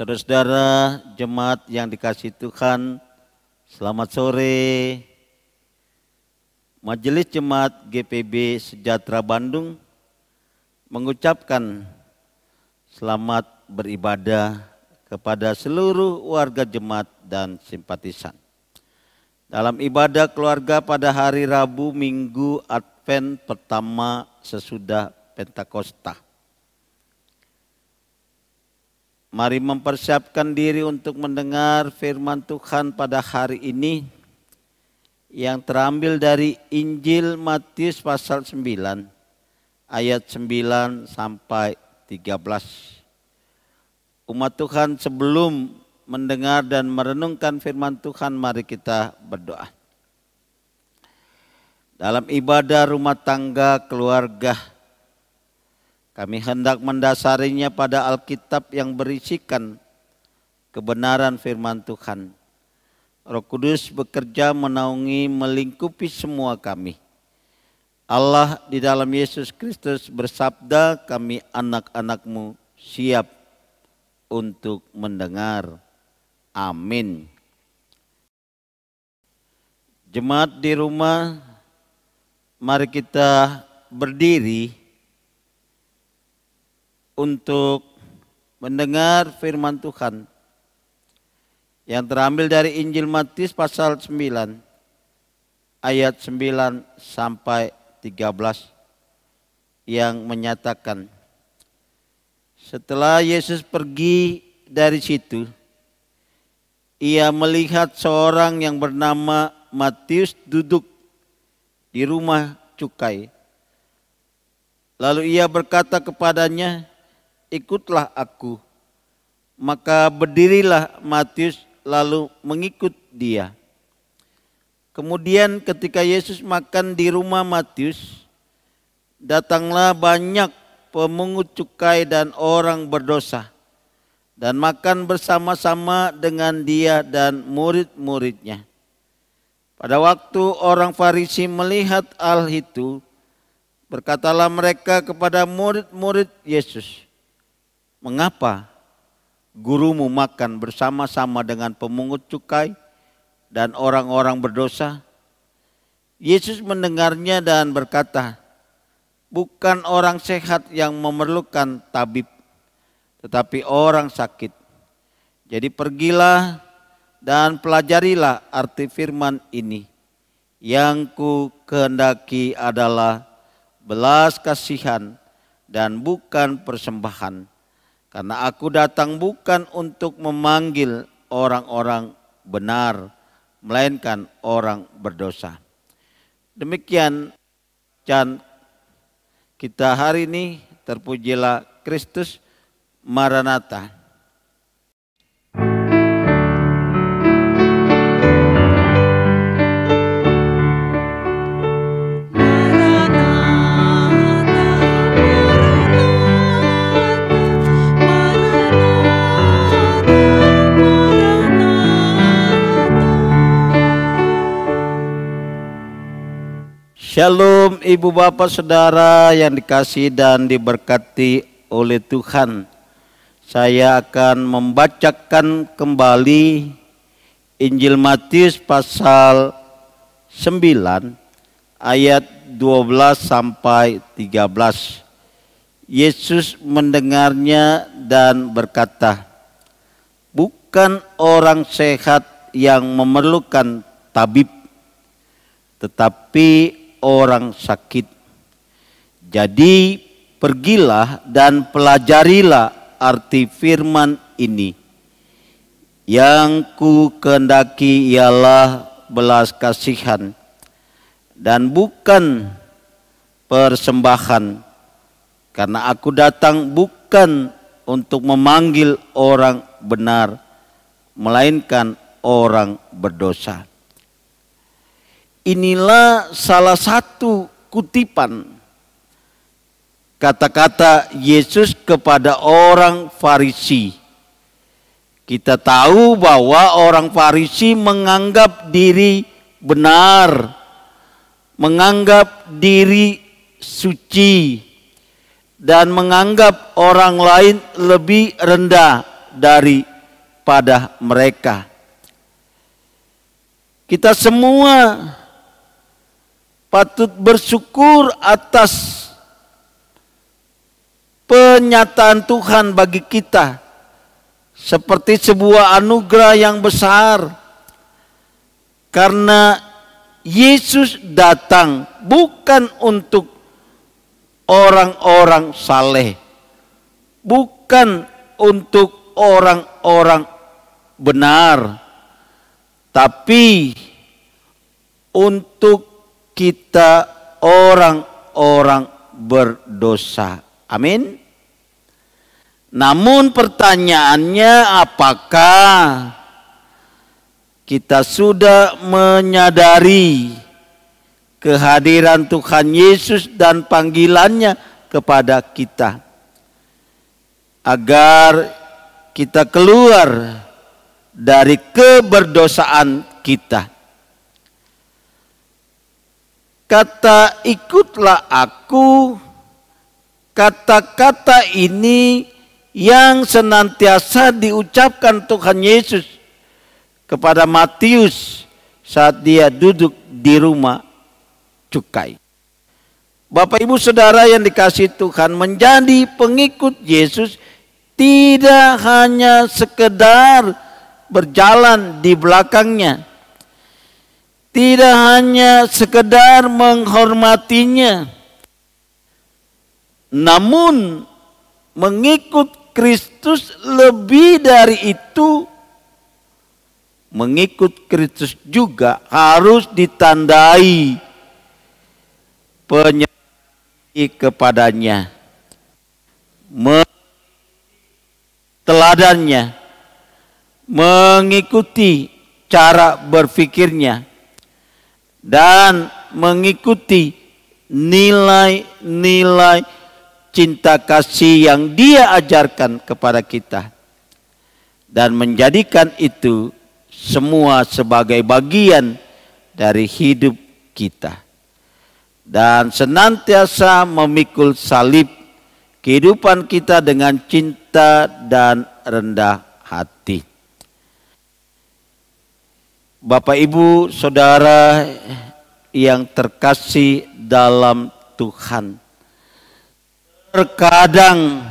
Saudara-saudara jemaat yang dikasihi Tuhan, selamat sore. Majelis Jemaat GPB Sejahtera Bandung mengucapkan selamat beribadah kepada seluruh warga jemaat dan simpatisan. Dalam ibadah keluarga pada hari Rabu Minggu Advent pertama sesudah Pentakosta. Mari mempersiapkan diri untuk mendengar firman Tuhan pada hari ini yang terambil dari Injil Matius pasal 9 ayat 9 sampai 13. Umat Tuhan, sebelum mendengar dan merenungkan firman Tuhan, mari kita berdoa. Dalam ibadah rumah tangga keluarga, kami hendak mendasarinya pada Alkitab yang berisikan kebenaran firman Tuhan. Roh Kudus bekerja menaungi melingkupi semua kami. Allah di dalam Yesus Kristus bersabda, kami anak-anak-Mu siap untuk mendengar. Amin. Jemaat di rumah, mari kita berdiri untuk mendengar firman Tuhan yang terambil dari Injil Matius pasal 9 ayat 9 sampai 13 yang menyatakan, setelah Yesus pergi dari situ, ia melihat seorang yang bernama Matius duduk di rumah cukai. Lalu ia berkata kepadanya, ikutlah aku. Maka berdirilah Matius lalu mengikut dia. Kemudian ketika Yesus makan di rumah Matius, datanglah banyak pemungut cukai dan orang berdosa dan makan bersama-sama dengan dia dan murid-muridnya. Pada waktu orang Farisi melihat hal itu, berkatalah mereka kepada murid-murid Yesus, mengapa gurumu makan bersama-sama dengan pemungut cukai dan orang-orang berdosa? Yesus mendengarnya dan berkata, bukan orang sehat yang memerlukan tabib, tetapi orang sakit. Jadi pergilah dan pelajarilah arti firman ini. Yang ku kehendaki adalah belas kasihan dan bukan persembahan. Karena aku datang bukan untuk memanggil orang-orang benar, melainkan orang berdosa. Demikian bacaan kita hari ini. Terpujilah Kristus, Maranatha. Shalom ibu bapak saudara yang dikasihi dan diberkati oleh Tuhan. Saya akan membacakan kembali Injil Matius pasal 9 ayat 12 sampai 13. Yesus mendengarnya dan berkata, bukan orang sehat yang memerlukan tabib, tetapi orang sakit. Jadi pergilah dan pelajarilah arti firman ini. Yang ku kehendaki ialah belas kasihan dan bukan persembahan. Karena aku datang bukan untuk memanggil orang benar, melainkan orang berdosa. Inilah salah satu kutipan kata-kata Yesus kepada orang Farisi. Kita tahu bahwa orang Farisi menganggap diri benar, menganggap diri suci, dan menganggap orang lain lebih rendah dari pada mereka. Kita semua patut bersyukur atas penyataan Tuhan bagi kita seperti sebuah anugerah yang besar, karena Yesus datang bukan untuk orang-orang saleh, bukan untuk orang-orang benar, tapi untuk kita orang-orang berdosa. Amin. Namun pertanyaannya, apakah kita sudah menyadari kehadiran Tuhan Yesus dan panggilannya kepada kita agar kita keluar dari keberdosaan kita? Kata ikutlah aku, kata-kata ini yang senantiasa diucapkan Tuhan Yesus kepada Matius saat dia duduk di rumah cukai. Bapak Ibu Saudara yang dikasihi Tuhan, menjadi pengikut Yesus tidak hanya sekedar berjalan di belakangnya, tidak hanya sekedar menghormatinya, namun mengikut Kristus lebih dari itu. Mengikut Kristus juga harus ditandai penyertaan kepadanya, teladannya, mengikuti cara berpikirnya, dan mengikuti nilai-nilai cinta kasih yang dia ajarkan kepada kita, dan menjadikan itu semua sebagai bagian dari hidup kita, dan senantiasa memikul salib kehidupan kita dengan cinta dan rendah hati. Bapak Ibu Saudara yang terkasih dalam Tuhan, terkadang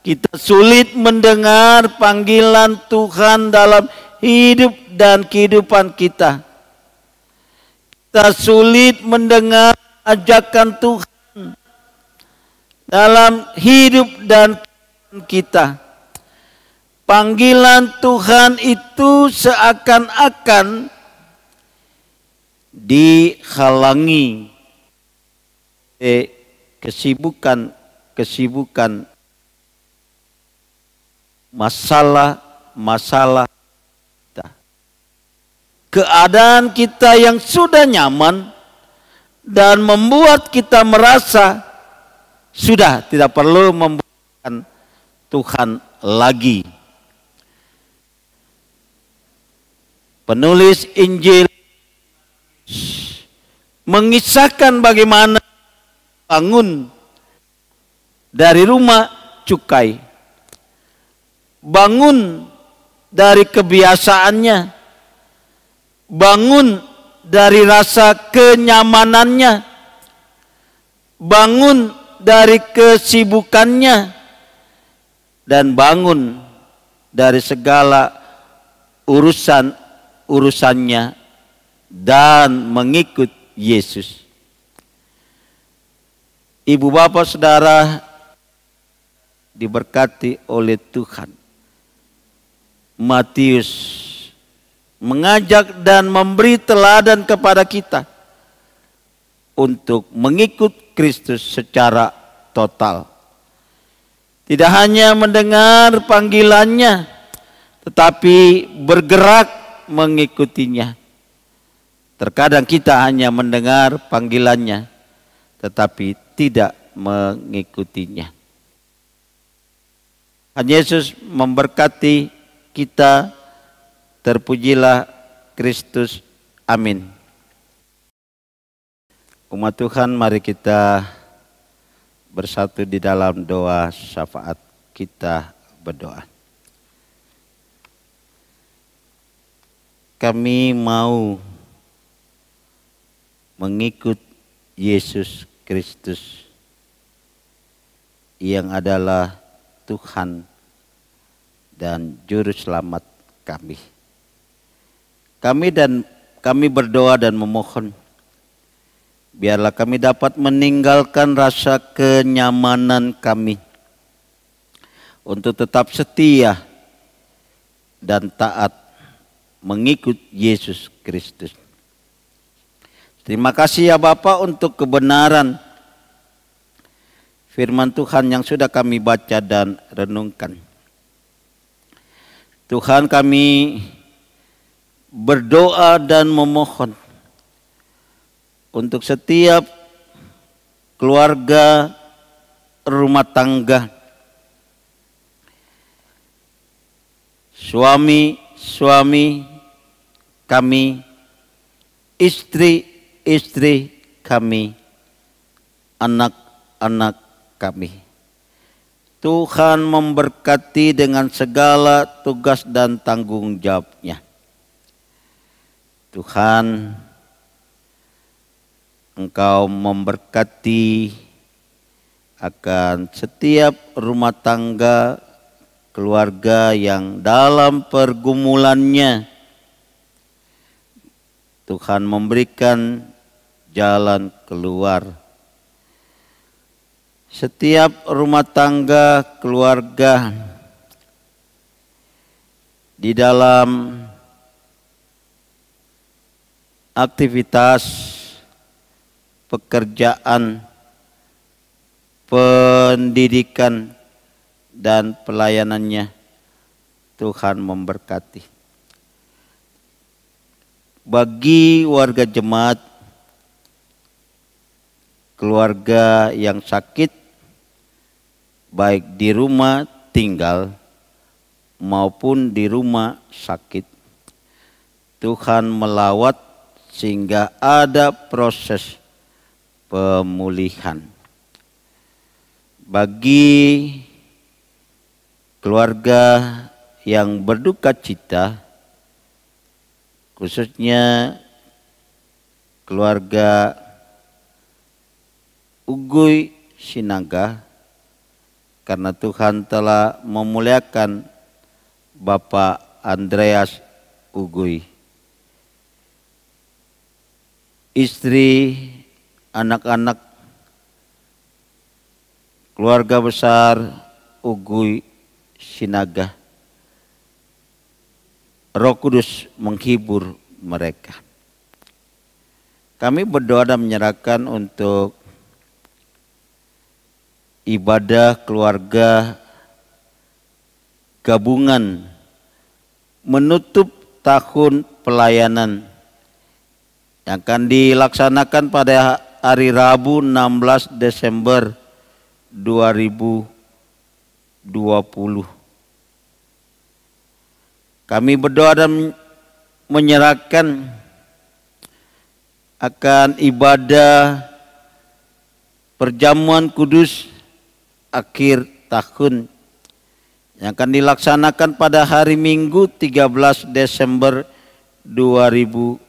kita sulit mendengar panggilan Tuhan dalam hidup dan kehidupan kita. Kita sulit mendengar ajakan Tuhan dalam hidup dan kehidupan kita. Panggilan Tuhan itu seakan-akan dihalangi kesibukan, masalah kita. Keadaan kita yang sudah nyaman dan membuat kita merasa sudah tidak perlu membutuhkan Tuhan lagi. Penulis Injil mengisahkan bagaimana bangun dari rumah cukai, bangun dari kebiasaannya, bangun dari rasa kenyamanannya, bangun dari kesibukannya, dan bangun dari segala urusannya dan mengikut Yesus. Ibu bapak saudara diberkati oleh Tuhan, Matius mengajak dan memberi teladan kepada kita untuk mengikut Kristus secara total. Tidak hanya mendengar panggilannya, tetapi bergerak mengikutinya. Terkadang kita hanya mendengar panggilannya, tetapi tidak mengikutinya. Tuhan Yesus memberkati kita. Terpujilah Kristus. Amin. Umat Tuhan, mari kita bersatu di dalam doa syafaat. Kita berdoa. kami mau mengikut Yesus Kristus yang adalah Tuhan dan Juru Selamat kami. Kami berdoa dan memohon, biarlah kami dapat meninggalkan rasa kenyamanan kami untuk tetap setia dan taat mengikut Yesus Kristus. Terima kasih ya Bapa untuk kebenaran firman Tuhan yang sudah kami baca dan renungkan. Tuhan, kami berdoa dan memohon untuk setiap keluarga, rumah tangga, suami kami, istri kami, anak-anak kami. Tuhan memberkati dengan segala tugas dan tanggung jawabnya. Tuhan, Engkau memberkati akan setiap rumah tangga, keluarga yang dalam pergumulannya. Tuhan memberikan jalan keluar. Setiap rumah tangga, keluarga di dalam aktivitas pekerjaan, pendidikan, dan pelayanannya, Tuhan memberkati. Bagi warga jemaat, keluarga yang sakit, baik di rumah tinggal maupun di rumah sakit, Tuhan melawat sehingga ada proses pemulihan. Bagi keluarga yang berduka cita, khususnya keluarga Uguy Sinaga, karena Tuhan telah memuliakan Bapak Andreas Uguy. Istri, anak-anak, keluarga besar Uguy Sinaga, Roh Kudus menghibur mereka. Kami berdoa dan menyerahkan untuk ibadah keluarga gabungan menutup tahun pelayanan yang akan dilaksanakan pada hari Rabu 16 Desember 2020. Kami berdoa dan menyerahkan akan ibadah perjamuan kudus akhir tahun yang akan dilaksanakan pada hari Minggu 13 Desember 2020.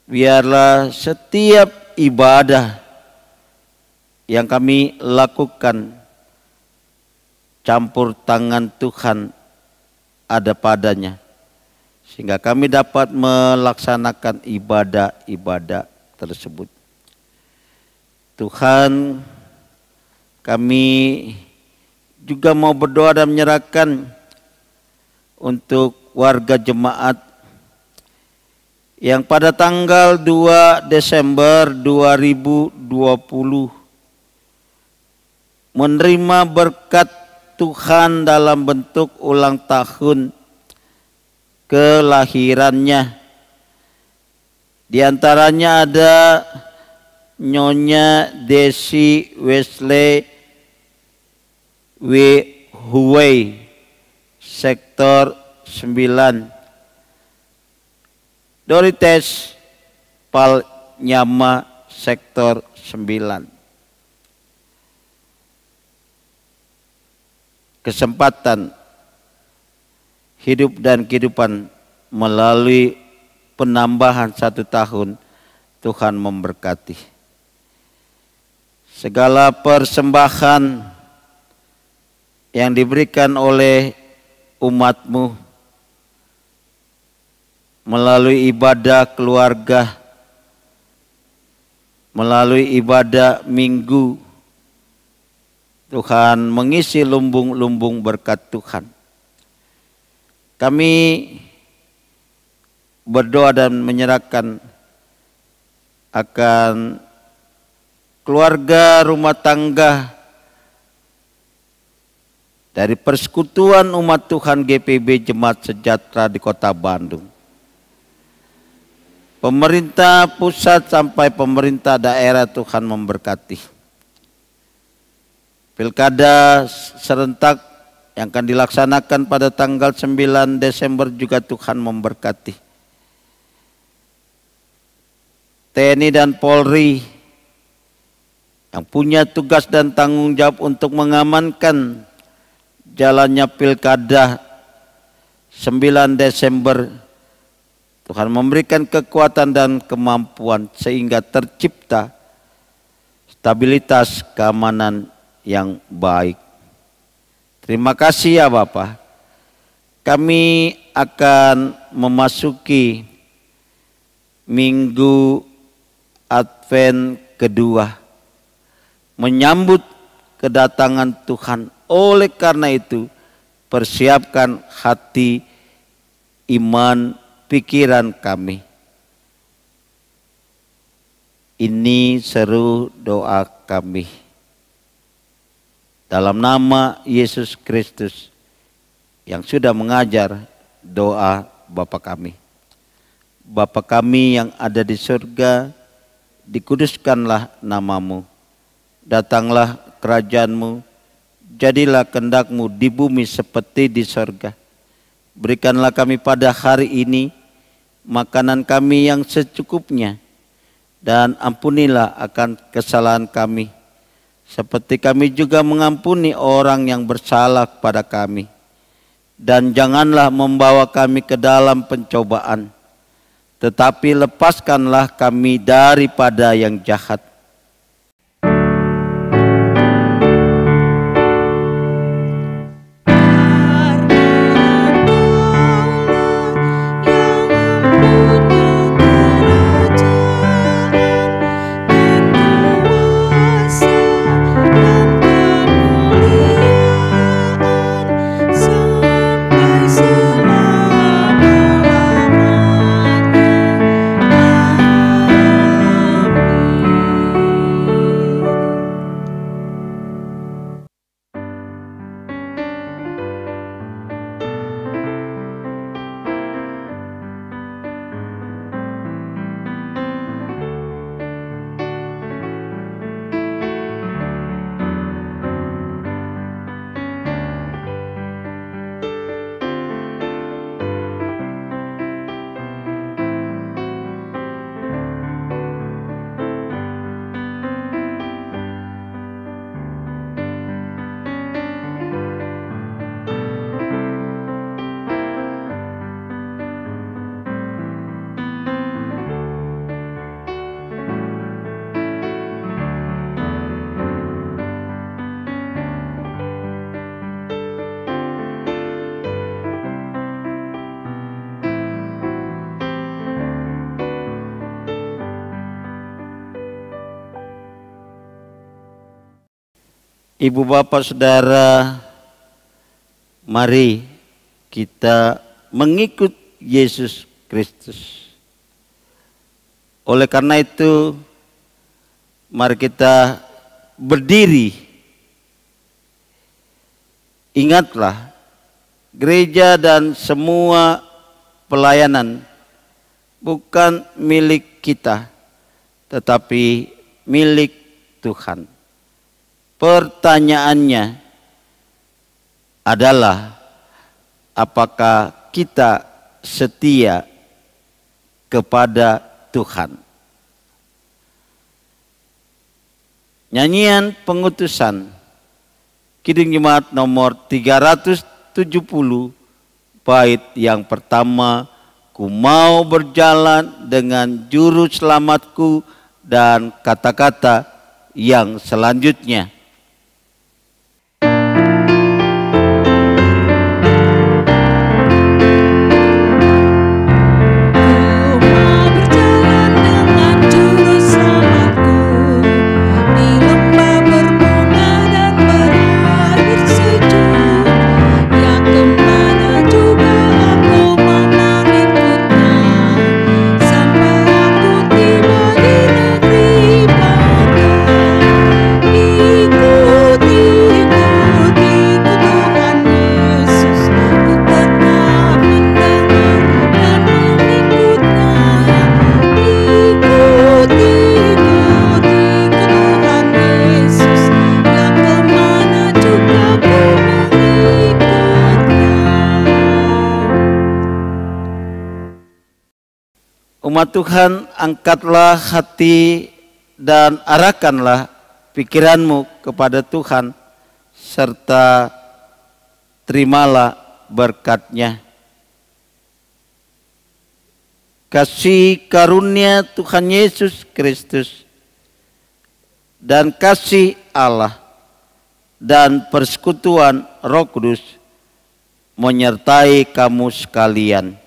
Biarlah setiap ibadah yang kami lakukan, campur tangan Tuhan ada padanya, sehingga kami dapat melaksanakan ibadah-ibadah tersebut. Tuhan, kami juga mau berdoa dan menyerahkan untuk warga jemaat yang pada tanggal 2 Desember 2020 menerima berkat Tuhan dalam bentuk ulang tahun kelahirannya. Di antaranya ada Nyonya Desi Wesley W. Huwei, Sektor 9, Dorites Palnyama, Sektor 9. Kesempatan hidup dan kehidupan melalui penambahan 1 tahun. Tuhan memberkati. Segala persembahan yang diberikan oleh umat-Mu melalui ibadah keluarga, melalui ibadah minggu, Tuhan mengisi lumbung-lumbung berkat Tuhan. Kami berdoa dan menyerahkan akan keluarga, rumah tangga dari Persekutuan Umat Tuhan GPB Jemaat Sejahtera di Kota Bandung. Pemerintah pusat sampai pemerintah daerah, Tuhan memberkati. Pilkada serentak yang akan dilaksanakan pada tanggal 9 Desember juga Tuhan memberkati. TNI dan Polri yang punya tugas dan tanggung jawab untuk mengamankan jalannya Pilkada 9 Desember, Tuhan memberikan kekuatan dan kemampuan sehingga tercipta stabilitas keamanan yang baik. Terima kasih ya Bapak. Kami akan memasuki Minggu Advent kedua, menyambut kedatangan Tuhan. Oleh karena itu, persiapkan hati, iman, pikiran kami. Ini seru doa kami. Dalam nama Yesus Kristus yang sudah mengajar doa Bapa kami. Bapa kami yang ada di surga, dikuduskanlah nama-Mu. Datanglah kerajaan-Mu, jadilah kehendak-Mu di bumi seperti di surga. Berikanlah kami pada hari ini makanan kami yang secukupnya, dan ampunilah akan kesalahan kami, seperti kami juga mengampuni orang yang bersalah kepada kami. Dan janganlah membawa kami ke dalam pencobaan, tetapi lepaskanlah kami daripada yang jahat. Ibu bapak saudara, mari kita mengikut Yesus Kristus. Oleh karena itu, mari kita berdiri. Ingatlah, gereja dan semua pelayanan bukan milik kita, tetapi milik Tuhan. Pertanyaannya adalah, apakah kita setia kepada Tuhan? Nyanyian pengutusan Kidung Jemaat nomor 370 Bait yang pertama, ku mau berjalan dengan juru selamatku, dan kata-kata yang selanjutnya. Umat Tuhan, angkatlah hati dan arahkanlah pikiranmu kepada Tuhan, serta terimalah berkat-Nya. Kasih karunia Tuhan Yesus Kristus dan kasih Allah dan persekutuan Roh Kudus menyertai kamu sekalian.